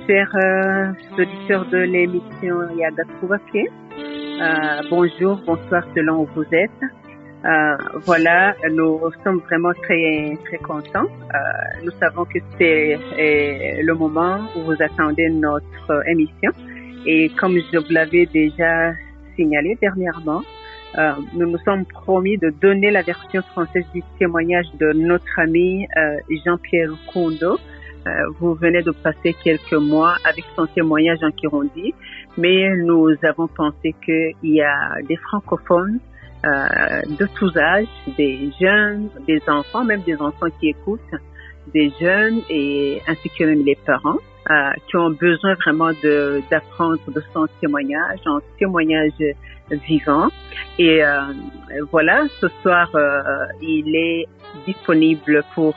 chers auditeurs de l'émission Yaga Trouvake. Bonjour, bonsoir selon où vous êtes. Voilà, nous sommes vraiment très très contents. Nous savons que c'est le moment où vous attendez notre émission. Et comme je vous l'avais déjà signalé dernièrement, nous nous sommes promis de donner la version française du témoignage de notre ami Jean-Pierre Kondo. Vous venez de passer quelques mois avec son témoignage en Kirundi, mais nous avons pensé qu'il y a des francophones de tous âges, des jeunes, des enfants, même des enfants qui écoutent, des jeunes et ainsi que même les parents qui ont besoin vraiment d'apprendre de son témoignage, un témoignage vivant. Et voilà, ce soir, il est disponible pour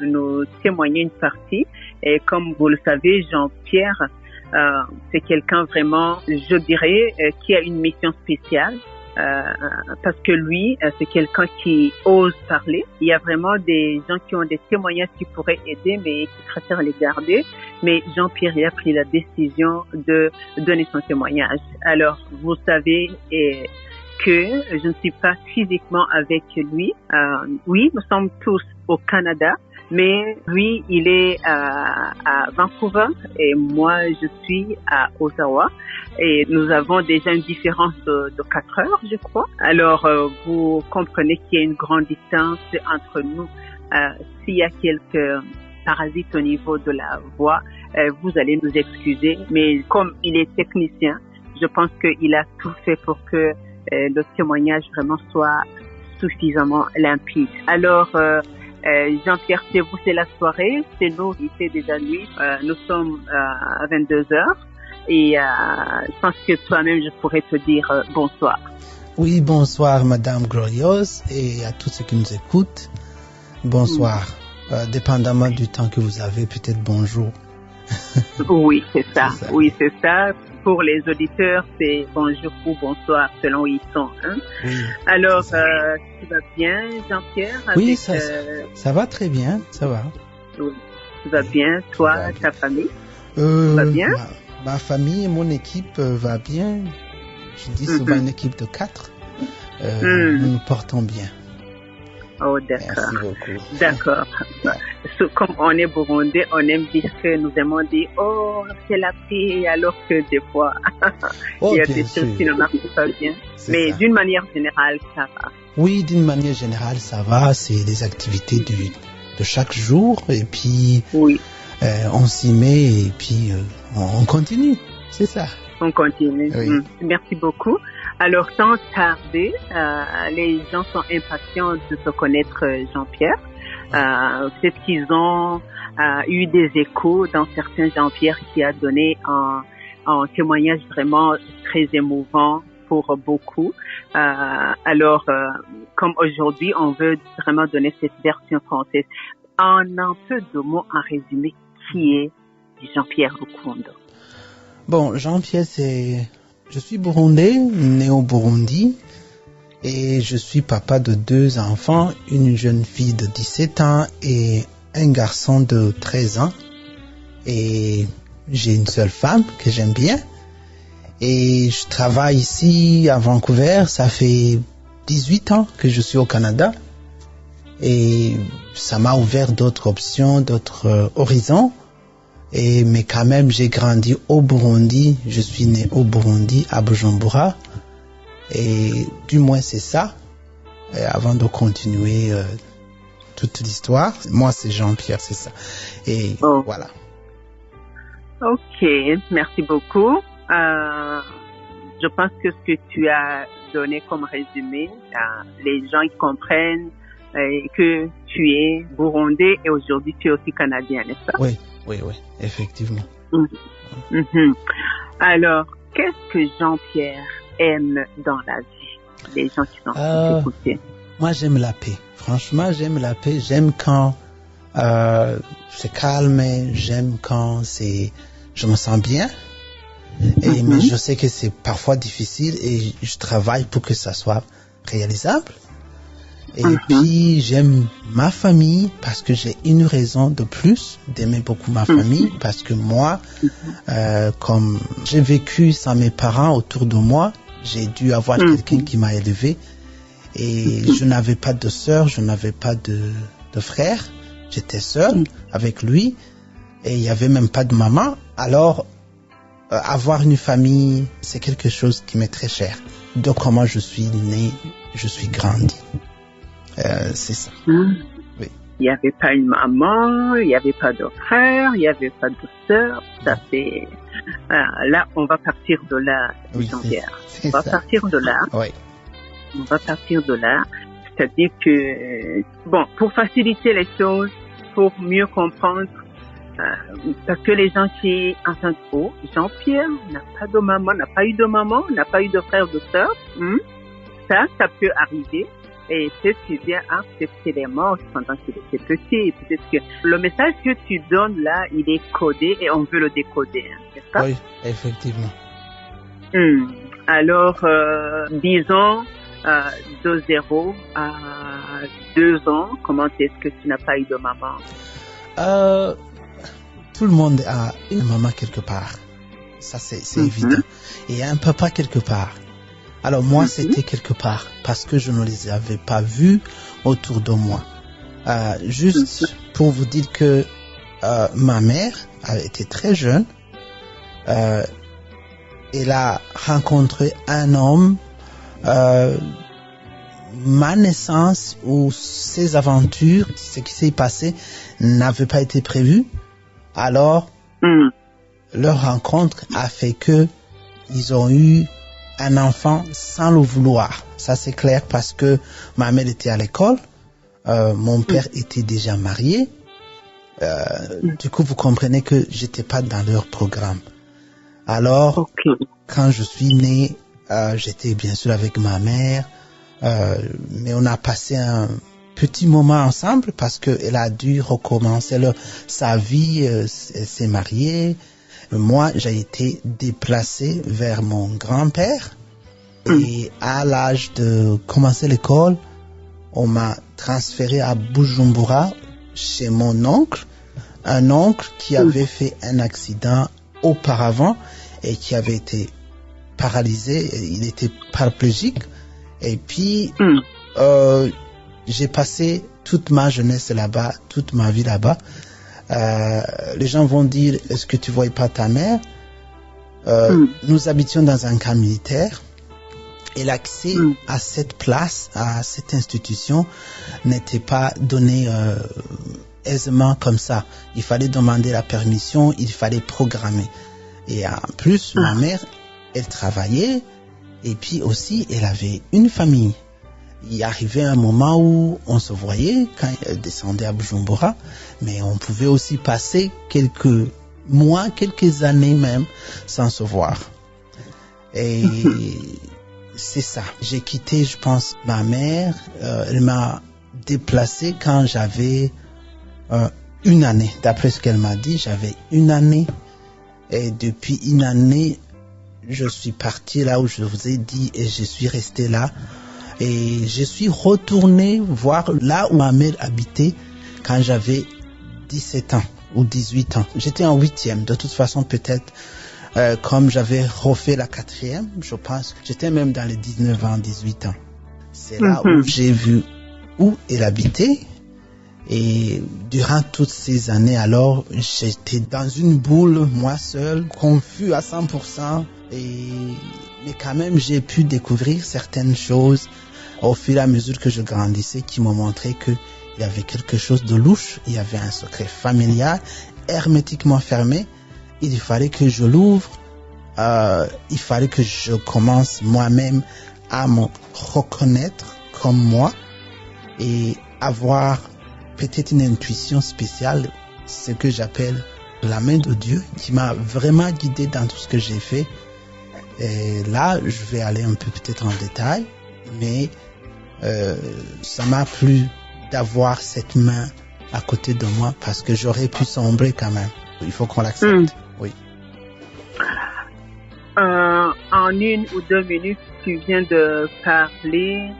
nous témoigner une partie. Et comme vous le savez, Jean-Pierre, c'est quelqu'un vraiment, je dirais, qui a une mission spéciale. Parce que lui, c'est quelqu'un qui ose parler. Il y a vraiment des gens qui ont des témoignages qui pourraient aider, mais qui préfèrent les garder. Mais Jean-Pierre a pris la décision de donner son témoignage. Alors, vous savez que je ne suis pas physiquement avec lui. Oui, nous sommes tous au Canada, mais lui, il est à Vancouver et moi, je suis à Ottawa. Et nous avons déjà une différence de 4 heures, je crois. Alors, vous comprenez qu'il y a une grande distance entre nous. S'il y a quelques parasites au niveau de la voix, vous allez nous excuser. Mais comme il est technicien, je pense qu'il a tout fait pour que le témoignage vraiment soit suffisamment limpide. Alors, Jean-Pierre, c'est vous, c'est la soirée. C'est nous, il fait déjà nuit. Nous sommes à 22 heures. Et je pense que toi-même, je pourrais te dire bonsoir. Oui, bonsoir, Madame Glorieuse, et à tous ceux qui nous écoutent. Bonsoir. Dépendamment du temps que vous avez, peut-être bonjour. Oui, c'est ça. Oui, c'est ça. Pour les auditeurs, c'est bonjour ou bonsoir, selon où ils sont. Hein? Oui, alors, tu vas bien, Jean-Pierre? Oui, ça va très bien, ça va. Oui, tu vas bien, toi, ta famille? Tu vas bien? Ma famille et mon équipe va bien. Je dis souvent une équipe de 4. Nous nous portons bien. Oh, d'accord. Merci beaucoup. D'accord. Comme on est burundais, on aime dire que nous aimons dire « Oh, c'est la paix », alors que des fois, il y a des choses qui ne marchent pas bien. Mais d'une manière générale, ça va. Oui, d'une manière générale, ça va. C'est des activités de chaque jour. Et puis, oui. On s'y met et puis on continue. C'est ça. On continue. Oui. Merci beaucoup. Alors, sans tarder, les gens sont impatients de se connaître, Jean-Pierre. Peut-être qu'ils ont eu des échos dans certains Jean-Pierre qui a donné un témoignage vraiment très émouvant pour beaucoup. Alors, comme aujourd'hui, on veut vraiment donner cette version française. En un peu de mots, en résumé, qui est Jean-Pierre Kondo? Bon, Jean-Pierre, je suis burundais, né au Burundi, et je suis papa de 2 enfants, une jeune fille de 17 ans et un garçon de 13 ans. Et j'ai une seule femme que j'aime bien. Et je travaille ici à Vancouver, ça fait 18 ans que je suis au Canada. Et ça m'a ouvert d'autres options, d'autres horizons. Mais quand même, j'ai grandi au Burundi. Je suis né au Burundi, à Bujumbura. Et du moins, c'est ça. Et avant de continuer toute l'histoire, moi, c'est Jean-Pierre, c'est ça. Et voilà. Ok, merci beaucoup. Je pense que ce que tu as donné comme résumé, les gens ils comprennent que tu es burundais et aujourd'hui tu es aussi canadien, n'est-ce pas? Oui, effectivement. Alors, qu'est-ce que Jean-Pierre aime dans la vie? Les gens qui sont écoutés. Moi, j'aime la paix. Franchement, j'aime la paix. J'aime quand c'est calme. J'aime quand je me sens bien. Mais je sais que c'est parfois difficile et je travaille pour que ça soit réalisable. Et puis, j'aime ma famille parce que j'ai une raison de plus d'aimer beaucoup ma famille. Parce que moi, comme j'ai vécu sans mes parents autour de moi, j'ai dû avoir quelqu'un qui m'a élevé. Et je n'avais pas de sœur, je n'avais pas de frère. J'étais seul avec lui. Et il n'y avait même pas de maman. Alors, avoir une famille, c'est quelque chose qui m'est très cher. De comment je suis né, je suis grandi. C'est ça. Oui. Il n'y avait pas une maman, il n'y avait pas de frère, il n'y avait pas de sœur. Ça fait... là, on va partir de là, Jean-Pierre. On va partir de là. Oui. On va partir de là. C'est-à-dire que, bon, pour faciliter les choses, pour mieux comprendre, parce que les gens qui entendent, oh, Jean-Pierre n'a pas de maman, n'a pas eu de maman, n'a pas eu de frère, de sœur. Ça peut arriver. Et peut-être tu dis, peut-être qu'il est mort pendant qu'il était petit. Peut-être que le message que tu donnes là, il est codé et on veut le décoder, n'est-ce pas? Oui, effectivement. Alors, disons, de 0 à 2 ans, comment est-ce que tu n'as pas eu de maman? Tout le monde a une maman quelque part. Ça, c'est évident. Et un papa quelque part. Alors moi, c'était quelque part parce que je ne les avais pas vus autour de moi. Juste pour vous dire que ma mère a été très jeune. Elle a rencontré un homme. Ma naissance ou ses aventures, ce qui s'est passé, n'avait pas été prévu. Alors, leur rencontre a fait que ils ont eu un enfant sans le vouloir. Ça, c'est clair parce que ma mère était à l'école. Mon père était déjà marié. Du coup, vous comprenez que j'étais pas dans leur programme. Alors, quand je suis né, j'étais bien sûr avec ma mère. Mais on a passé un petit moment ensemble parce qu'elle a dû recommencer sa vie. Elle s'est mariée. Moi, j'ai été déplacé vers mon grand-père et à l'âge de commencer l'école, on m'a transféré à Bujumbura chez mon oncle, un oncle qui avait fait un accident auparavant et qui avait été paralysé, il était paraplégique et puis j'ai passé toute ma jeunesse là-bas, toute ma vie là-bas. Les gens vont dire, est-ce que tu ne voyais pas ta mère? Nous habitions dans un camp militaire et l'accès à cette place, à cette institution n'était pas donné aisément comme ça. Il fallait demander la permission, il fallait programmer. Et en plus, ma mère, elle travaillait et puis aussi, elle avait une famille. Il arrivait un moment où on se voyait quand elle descendait à Bujumbura, mais on pouvait aussi passer quelques mois, quelques années même, sans se voir. Et c'est ça. J'ai quitté, je pense, ma mère. Elle m'a déplacé quand j'avais une année. D'après ce qu'elle m'a dit, j'avais une année. Et depuis une année, je suis parti là où je vous ai dit et je suis resté là. Et je suis retourné voir là où ma mère habitait quand j'avais 17 ans ou 18 ans. J'étais en 8e. De toute façon, peut-être, comme j'avais refait la 4e, je pense que j'étais même dans les 19 ans, 18 ans. C'est là où j'ai vu où elle habitait. Et durant toutes ces années, alors, j'étais dans une boule, moi seul, confus à 100%. Mais quand même, j'ai pu découvrir certaines choses au fur et à mesure que je grandissais qui m'ont montré qu'il y avait quelque chose de louche, il y avait un secret familial, hermétiquement fermé. Il fallait que je l'ouvre, il fallait que je commence moi-même à me reconnaître comme moi et avoir peut-être une intuition spéciale, ce que j'appelle la main de Dieu, qui m'a vraiment guidé dans tout ce que j'ai fait. Et là, je vais aller un peu peut-être en détail, mais ça m'a plu d'avoir cette main à côté de moi parce que j'aurais pu sombrer quand même. Il faut qu'on l'accepte. Oui. En 1 ou 2 minutes, tu viens de parler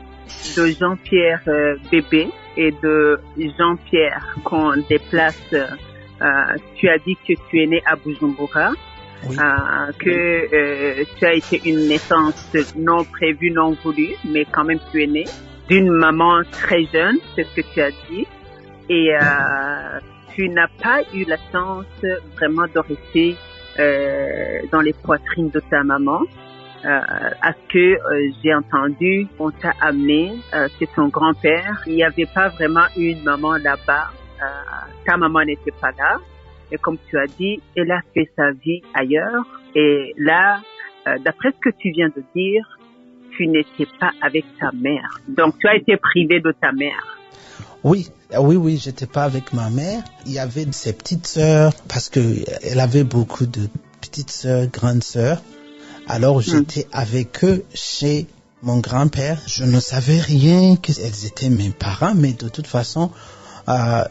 de Jean-Pierre bébé et de Jean-Pierre qu'on déplace. Tu as dit que tu es né à Bujumbura, Oui. que tu as été une naissance non prévue, non voulue, mais quand même tu es né d'une maman très jeune, c'est ce que tu as dit, et tu n'as pas eu la chance vraiment de rester dans les poitrines de ta maman. À ce que j'ai entendu, on t'a amené, c'est ton grand-père. Il n'y avait pas vraiment une maman là-bas. Ta maman n'était pas là. Et comme tu as dit, elle a fait sa vie ailleurs. Et là, d'après ce que tu viens de dire, tu n'étais pas avec ta mère. Donc, tu as été privé de ta mère. Oui, j'étais pas avec ma mère. Il y avait ses petites sœurs, parce que elle avait beaucoup de petites sœurs, grandes sœurs. Alors, j'étais avec eux chez mon grand-père. Je ne savais rien qu'elles étaient mes parents, mais de toute façon,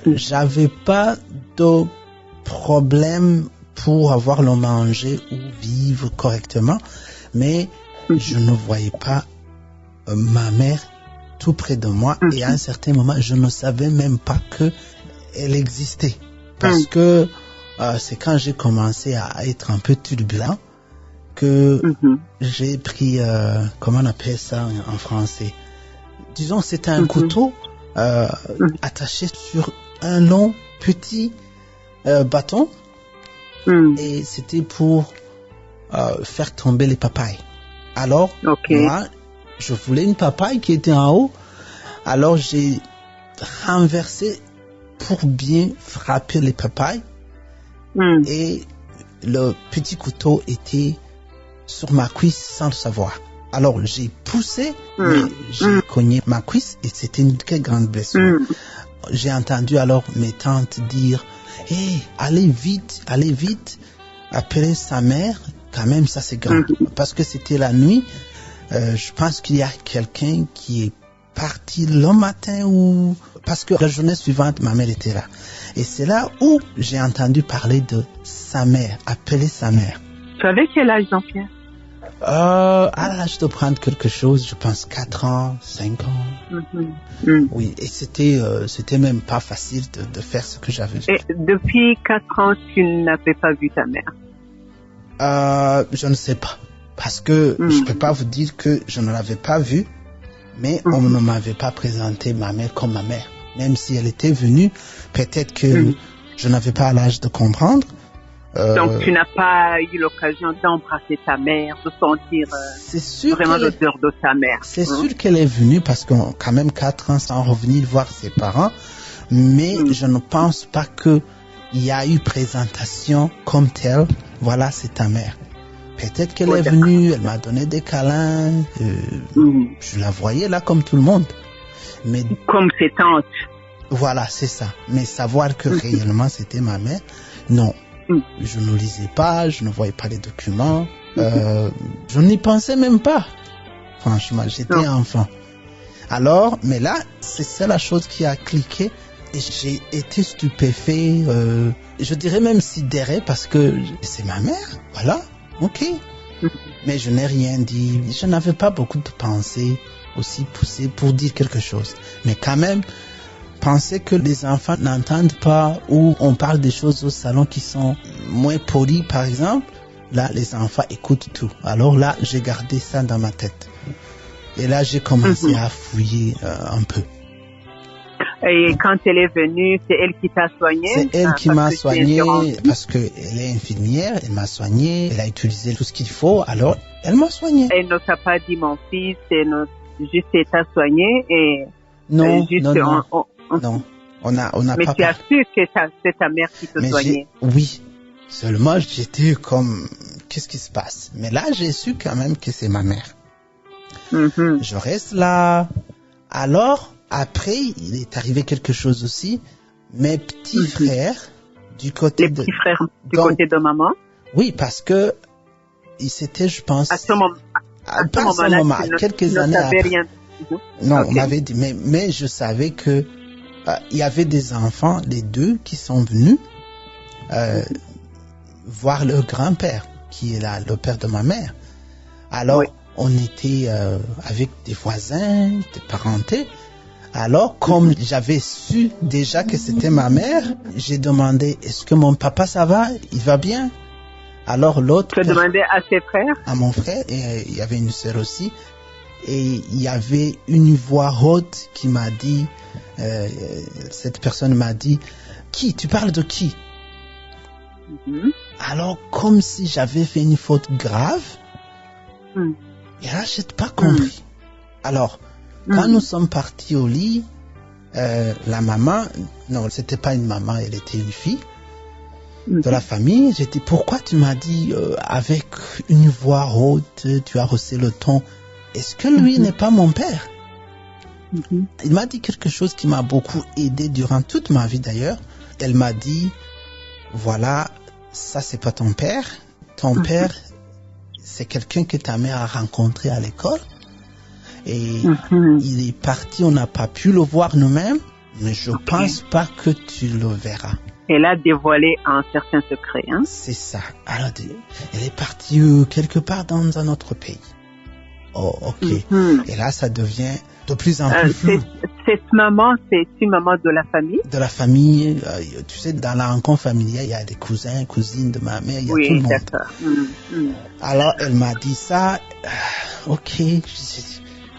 j'avais pas de problème pour avoir le manger ou vivre correctement, mais je ne voyais pas ma mère tout près de moi, et à un certain moment, je ne savais même pas qu'elle existait, parce que c'est quand j'ai commencé à être un peu turbulent que j'ai pris, comment on appelle ça en français? Disons, c'était un couteau attaché sur un long petit bâton, et c'était pour faire tomber les papayes. Alors, moi, je voulais une papaye qui était en haut, alors j'ai renversé pour bien frapper les papayes, et le petit couteau était sur ma cuisse sans le savoir. Alors j'ai poussé, mais j'ai cogné ma cuisse et c'était une très grande blessure. J'ai entendu alors mes tantes dire « Hey, allez vite, appelez sa mère, quand même ça c'est grand. » Parce que c'était la nuit, je pense qu'il y a quelqu'un qui est parti le matin, ou parce que la journée suivante ma mère était là. Et c'est là où j'ai entendu parler de sa mère, appeler sa mère. Tu avais quel âge, Jean-Pierre? À l'âge de prendre quelque chose, je pense 4 ans, 5 ans. Oui, et c'était même pas facile de faire ce que j'avais fait. Et depuis 4 ans, tu n'avais pas vu ta mère? Je ne sais pas, parce que je peux pas vous dire que je ne l'avais pas vue, mais on ne m'avait pas présenté ma mère comme ma mère. Même si elle était venue, peut-être que je n'avais pas l'âge de comprendre. Donc tu n'as pas eu l'occasion d'embrasser ta mère, de sentir vraiment l'odeur de ta mère. C'est sûr qu'elle est venue, parce qu'on quand même 4 ans sans revenir voir ses parents, mais je ne pense pas qu'il y a eu présentation comme telle. Voilà, c'est ta mère. Peut-être qu'elle est venue, elle m'a donné des câlins, je la voyais là comme tout le monde. Mais comme ses tantes. Voilà, c'est ça. Mais savoir que réellement c'était ma mère, non. Je ne lisais pas, je ne voyais pas les documents, je n'y pensais même pas. Franchement, j'étais enfant. Alors, mais là, c'est ça la chose qui a cliqué, et j'ai été stupéfait, je dirais même sidéré, parce que c'est ma mère, voilà, ok. Mais je n'ai rien dit, je n'avais pas beaucoup de pensées aussi poussées pour dire quelque chose. Mais quand même, penser que les enfants n'entendent pas, ou on parle des choses au salon qui sont moins polies, par exemple, là, les enfants écoutent tout. Alors là, j'ai gardé ça dans ma tête. Et là, j'ai commencé à fouiller un peu. Et quand elle est venue, c'est elle qui t'a soigné? C'est elle qui m'a soigné, parce qu'elle est infirmière, elle m'a soigné, elle a utilisé tout ce qu'il faut, alors elle m'a soigné. Elle ne t'a pas dit, mon fils, juste elle t'a soigné, et... Non, non, on n'a mais pas... Mais tu as su que c'est ta mère qui te soignait? Oui, seulement j'étais comme, qu'est-ce qui se passe? Mais là, j'ai su quand même que c'est ma mère. Je reste là. Alors, après, il est arrivé quelque chose aussi. Mes petits frères, du côté Les petits frères du côté de maman? Oui, parce que ils s'étaient, je pense... À ce moment, pas à ce moment, quelques années après. Rien. Non, on m'avait dit, mais je savais que il y avait des enfants, les deux, qui sont venus voir leur grand-père, qui est là, le père de ma mère. Alors, on était avec des voisins, des parentés. Alors, comme j'avais su déjà que c'était ma mère, j'ai demandé, est-ce que mon papa ça va? Il va bien? Alors l'autre... Tu as demandé à ses frères? À mon frère, et il y avait une sœur aussi. Et il y avait une voix haute qui m'a dit, cette personne m'a dit, qui? Tu parles de qui? Alors, comme si j'avais fait une faute grave, et là, je n'ai pas compris. Alors, quand nous sommes partis au lit, la maman, non, c'était pas une maman, elle était une fille de la famille. J'ai dit, pourquoi tu m'as dit avec une voix haute, tu as haussé le ton? Est-ce que lui n'est pas mon père? Il m'a dit quelque chose qui m'a beaucoup aidé durant toute ma vie d'ailleurs. Elle m'a dit, voilà, ça c'est pas ton père. Ton père, c'est quelqu'un que ta mère a rencontré à l'école. Et il est parti, on n'a pas pu le voir nous-mêmes, mais je pense pas que tu le verras. Elle a dévoilé un certain secret, hein? C'est ça. Alors, elle est partie quelque part dans un autre pays. Oh, ok. Et là, ça devient de plus en plus flou. Cette maman, c'est une maman de la famille? De la famille, tu sais, dans la rencontre familiale, il y a des cousins, cousines de ma mère, il y a tout le monde. D'accord. Alors, elle m'a dit ça, ok,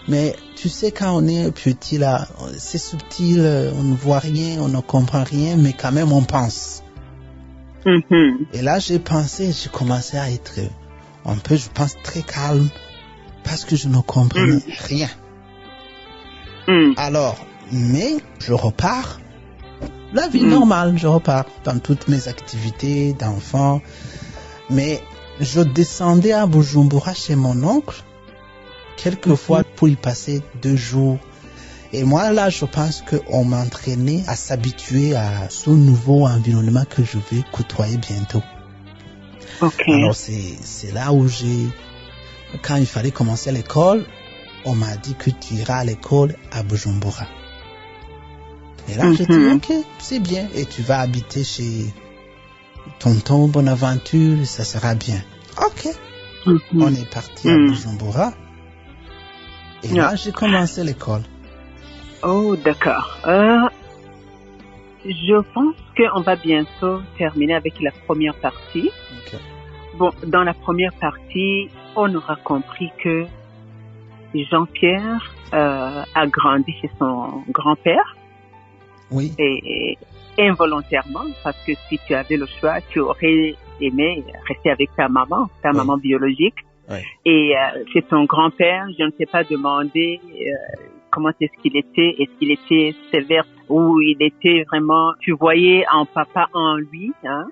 mais tu sais, quand on est petit là, c'est subtil, on ne voit rien, on ne comprend rien, mais quand même on pense. Et là, j'ai commencé à être un peu, je pense, très calme, parce que je ne comprenais rien. Alors, mais je repars, la vie normale, je repars dans toutes mes activités d'enfant, mais je descendais à Bujumbura chez mon oncle, quelquefois pour y passer 2 jours. Et moi, là, je pense qu'on m'entraînait à s'habituer à ce nouveau environnement que je vais côtoyer bientôt. Alors, c'est là où quand il fallait commencer l'école, on m'a dit que tu iras à l'école à Bujumbura. Et là, j'ai dit, ok, c'est bien. Et tu vas habiter chez tonton Bonaventure, ça sera bien. Ok. On est parti à Bujumbura. Et là, j'ai commencé l'école. Oh, d'accord. Je pense qu'on va bientôt terminer avec la première partie. Bon, dans la première partie, on aura compris que Jean-Pierre a grandi chez son grand-père. Oui. Et involontairement, parce que si tu avais le choix, tu aurais aimé rester avec ta maman biologique. Oui. Et chez ton grand-père, je ne t'ai pas demandé comment est-ce qu'il était. Est-ce qu'il était sévère ou il était vraiment, tu voyais un papa en lui, hein?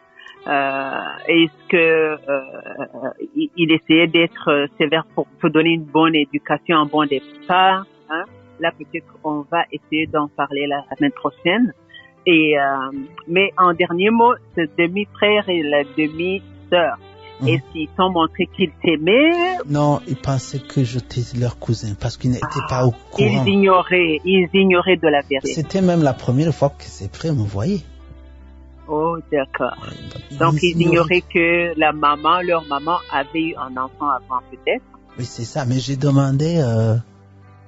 Est-ce que il essayait d'être sévère pour te donner une bonne éducation, un bon départ, hein? Là, peut-être on va essayer d'en parler la semaine prochaine. Et mais en dernier mot, ce demi-frère et la demi-sœur, est-ce qu'ils t'ont montré qu'ils t'aimaient? Non, ils pensaient que j'étais leur cousin parce qu'ils n'étaient pas au courant. Ils ignoraient de la vérité. C'était même la première fois que ces frères me voyaient. Oh, d'accord. Donc, ils ignoraient que leur maman avait eu un enfant avant, peut-être? Oui, c'est ça. Mais j'ai demandé,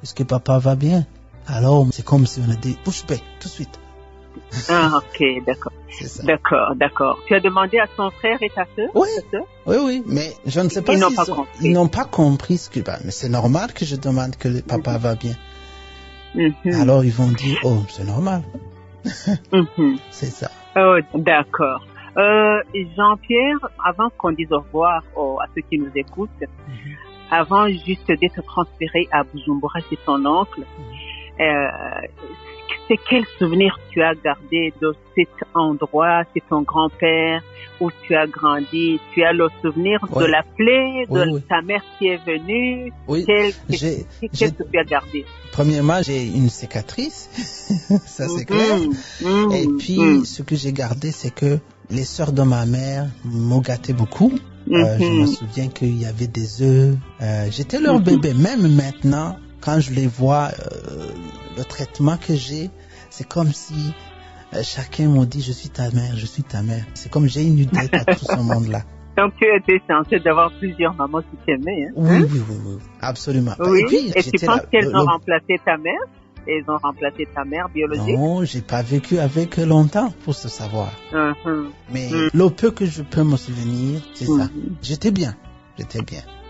est-ce que papa va bien? Alors, c'est comme si on a dit, bouche bée, tout de suite. Ah, ok, d'accord. C'est ça. D'accord. Tu as demandé à ton frère et ta sœur? Oui, mais je ne sais pas ils n'ont pas compris ce que, mais c'est normal que je demande que le papa va bien. Alors, ils vont dire, oh, c'est normal. C'est ça. Oh, d'accord. Jean-Pierre, avant qu'on dise au revoir à ceux qui nous écoutent, avant juste d'être transféré à Bujumbura chez ton oncle, c'est quel souvenir tu as gardé de cet endroit, c'est ton grand-père, où tu as grandi? Tu as le souvenir de la plaie, de ta mère qui est venue? Oui. Qu'est-ce que tu as gardé? Premièrement, j'ai une cicatrice, ça c'est clair. Et puis, ce que j'ai gardé, c'est que les sœurs de ma mère m'ont gâté beaucoup. Je me souviens qu'il y avait des œufs. J'étais leur bébé. Même maintenant, quand je les vois, le traitement que j'ai, c'est comme si chacun m'a dit, je suis ta mère. C'est comme j'ai une dette à tout ce monde-là. Donc, tu étais chanceux d'avoir plusieurs mamans qui t'aimaient. Hein? Oui, absolument. Oui. Et puis, Et tu penses qu'elles ont remplacé ta mère? Elles ont remplacé ta mère biologique? Non, j'ai pas vécu avec eux longtemps pour se savoir. Mais le peu que je peux me souvenir, c'est ça. J'étais bien.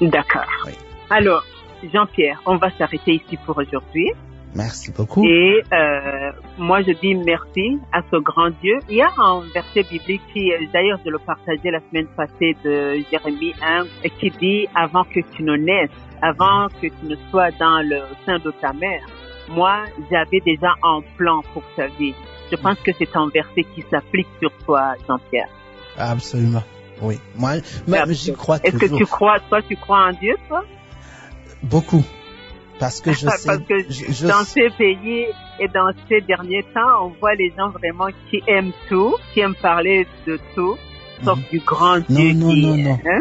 D'accord. Oui. Alors, Jean-Pierre, on va s'arrêter ici pour aujourd'hui. Merci beaucoup. Et moi, je dis merci à ce grand Dieu. Il y a un verset biblique qui, d'ailleurs, je le partageais la semaine passée de Jérémie 1, qui dit « Avant que tu ne naisses, avant que tu ne sois dans le sein de ta mère, moi, j'avais déjà un plan pour ta vie. » Je pense que c'est un verset qui s'applique sur toi, Jean-Pierre. Absolument, oui. Moi, j'y crois toujours. Est-ce que tu crois en Dieu, toi? Beaucoup. Parce que je sais... Parce que dans ces pays et dans ces derniers temps, on voit les gens vraiment qui aiment tout, qui aiment parler de tout, sauf du grand Dieu. Non. Hein?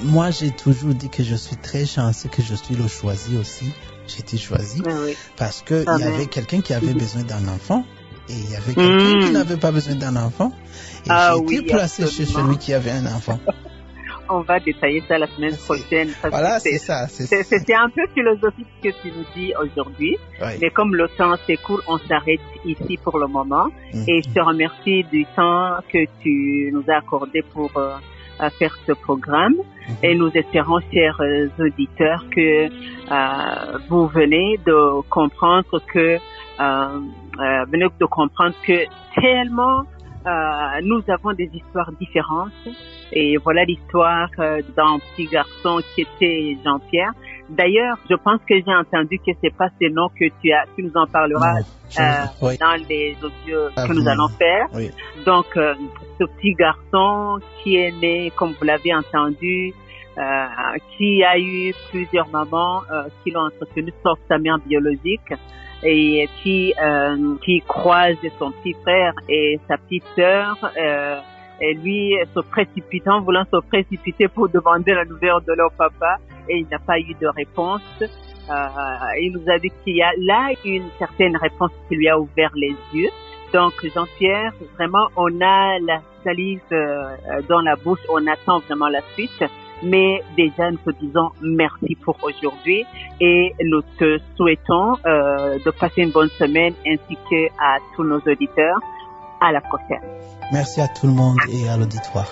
moi, j'ai toujours dit que je suis très chanceux, que je suis le choisi aussi. J'ai été choisi parce que il y avait quelqu'un qui avait besoin d'un enfant et il y avait quelqu'un qui n'avait pas besoin d'un enfant. Et j'ai été placé chez celui qui avait un enfant. On va détailler ça la semaine prochaine. Voilà, c'est ça. C'est un peu philosophique ce que tu nous dis aujourd'hui. Oui. Mais comme le temps s'écoule, on s'arrête ici pour le moment. Et je te remercie du temps que tu nous as accordé pour faire ce programme. Et nous espérons, chers auditeurs, que vous venez de comprendre que tellement nous avons des histoires différentes. Et voilà l'histoire d'un petit garçon qui était Jean-Pierre. D'ailleurs, je pense que j'ai entendu que c'est pas ce nom que tu nous en parleras dans les audios que nous allons faire. Oui. Donc, ce petit garçon qui est né, comme vous l'avez entendu, qui a eu plusieurs mamans qui l'ont entretenu, sauf sa mère biologique, et qui croise son petit frère et sa petite sœur. Et lui, voulant se précipiter pour demander la nouvelle de leur papa, et il n'a pas eu de réponse. Il nous a dit qu'il y a là une certaine réponse qui lui a ouvert les yeux. Donc, Jean-Pierre, vraiment, on a la salive dans la bouche, on attend vraiment la suite. Mais déjà, nous te disons merci pour aujourd'hui et nous te souhaitons de passer une bonne semaine ainsi qu'à tous nos auditeurs. À la prochaine. Merci à tout le monde et à l'auditoire.